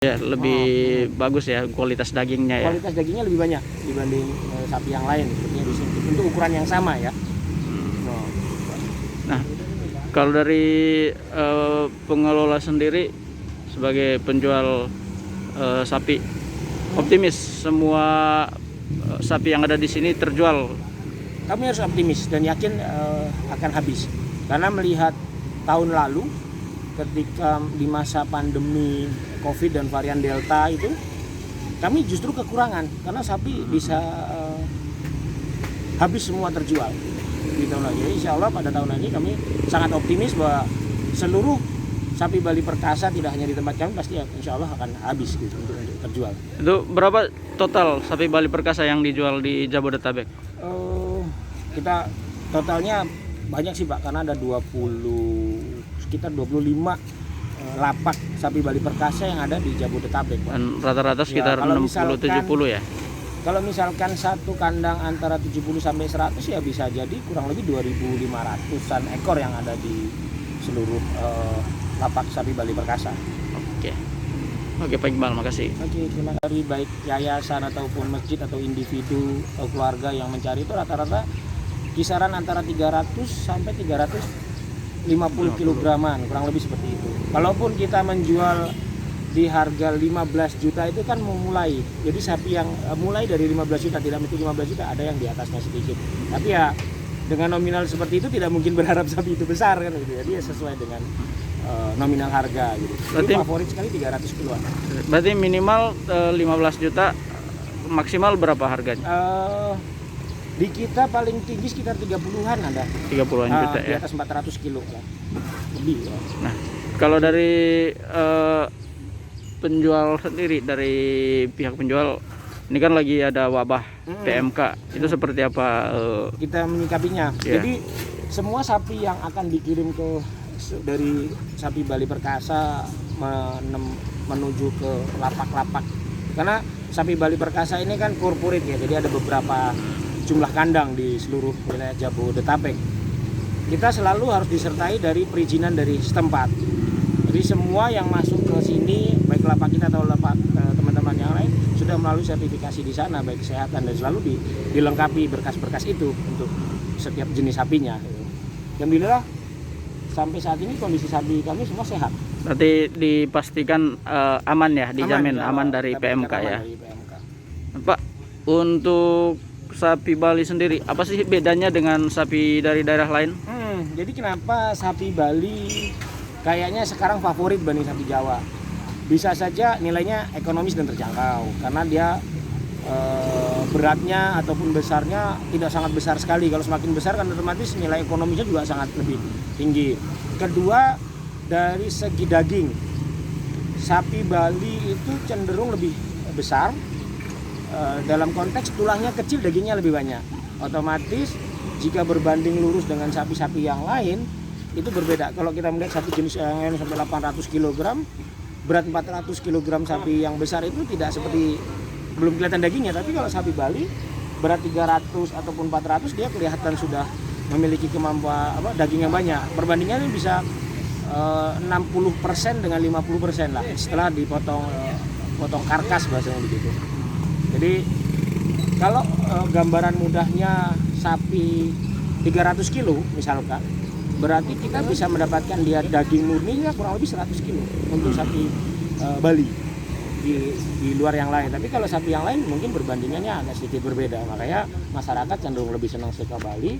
Ya, lebih bagus ya kualitas dagingnya ya. Kualitas dagingnya lebih banyak dibanding sapi yang lain sepertinya di sini untuk ukuran yang sama ya. Nah, kalau dari pengelola sendiri sebagai penjual sapi, optimis semua sapi yang ada di sini terjual. Kami harus optimis dan yakin akan habis karena melihat tahun lalu ketika di masa pandemi COVID dan varian Delta itu kami justru kekurangan karena sapi bisa habis semua terjual di tahun lagi. Jadi insya Allah pada tahun ini kami sangat optimis bahwa seluruh sapi Bali Perkasa tidak hanya di tempat kami pasti insya Allah akan habis gitu, untuk terjual. Itu berapa total sapi Bali Perkasa yang dijual di Jabodetabek? Kita totalnya banyak sih Pak karena ada sekitar 25 lapak sapi Bali Perkasa yang ada di Jabodetabek. Dan rata-rata sekitar ya, 60-70 ya? Kalau misalkan satu kandang antara 70 sampai 100 ya bisa jadi kurang lebih 2.500-an ekor yang ada di seluruh lapak sapi Bali Perkasa. Oke Pak Iqbal, makasih. Oke, terima kasih. Baik yayasan ataupun masjid atau individu atau keluarga yang mencari itu rata-rata kisaran antara 300 sampai 350 kilograman, kurang lebih seperti itu. Kalaupun kita menjual di harga 15 juta itu kan memulai. Jadi sapi yang mulai dari 15 juta, tidak mesti 15 juta, ada yang di atasnya sedikit. Tapi ya dengan nominal seperti itu tidak mungkin berharap sapi itu besar kan gitu. Jadi ya sesuai dengan nominal harga gitu. Berarti favorit sekali 300 kiloan. Berarti minimal 15 juta, maksimal berapa harganya? Di kita paling tinggi sekitar 30-an ada. 30-an juta di ya. atas 400 kilo ya. Lebih ya. Nah, kalau dari penjual sendiri, dari pihak penjual, ini kan lagi ada wabah PMK. Itu seperti apa kita menyikapinya? Yeah. Jadi semua sapi yang akan dikirim dari sapi Bali Perkasa menuju ke lapak-lapak. Karena sapi Bali Perkasa ini kan corporate ya. Jadi ada beberapa jumlah kandang di seluruh wilayah Jabodetabek. Kita selalu harus disertai dari perizinan dari setempat. Jadi semua yang masuk ke sini, baik lapak kita atau lapak teman-teman yang lain, sudah melalui sertifikasi di sana, baik kesehatan dan selalu dilengkapi berkas-berkas itu untuk setiap jenis sapinya. Alhamdulillah sampai saat ini kondisi sapi kami semua sehat. Berarti dipastikan aman ya, dijamin aman dari PMK ya. Dari PMK. Pak, untuk sapi Bali sendiri, apa sih bedanya dengan sapi dari daerah lain? Jadi kenapa sapi Bali kayaknya sekarang favorit banding sapi Jawa? Bisa saja nilainya ekonomis dan terjangkau karena dia beratnya ataupun besarnya tidak sangat besar sekali. Kalau semakin besar kan otomatis nilai ekonomisnya juga sangat lebih tinggi. Kedua, dari segi daging, sapi Bali itu cenderung lebih besar. Dalam konteks tulangnya kecil, dagingnya lebih banyak. Otomatis jika berbanding lurus dengan sapi-sapi yang lain itu berbeda. Kalau kita melihat sapi jenis yang lain sampai 800 kg, berat 400 kg sapi yang besar itu tidak seperti, belum kelihatan dagingnya. Tapi kalau sapi Bali berat 300 ataupun 400 dia kelihatan sudah memiliki kemampuan daging yang banyak. Perbandingannya bisa 60% dengan 50% lah setelah dipotong potong karkas bahasanya begitu. Jadi kalau gambaran mudahnya sapi 300 kilo misalkan, berarti kita bisa mendapatkan dia daging murninya kurang lebih 100 kilo untuk sapi Bali di luar yang lain. Tapi kalau sapi yang lain mungkin perbandingannya agak sedikit berbeda. Makanya masyarakat cenderung lebih senang suka Bali.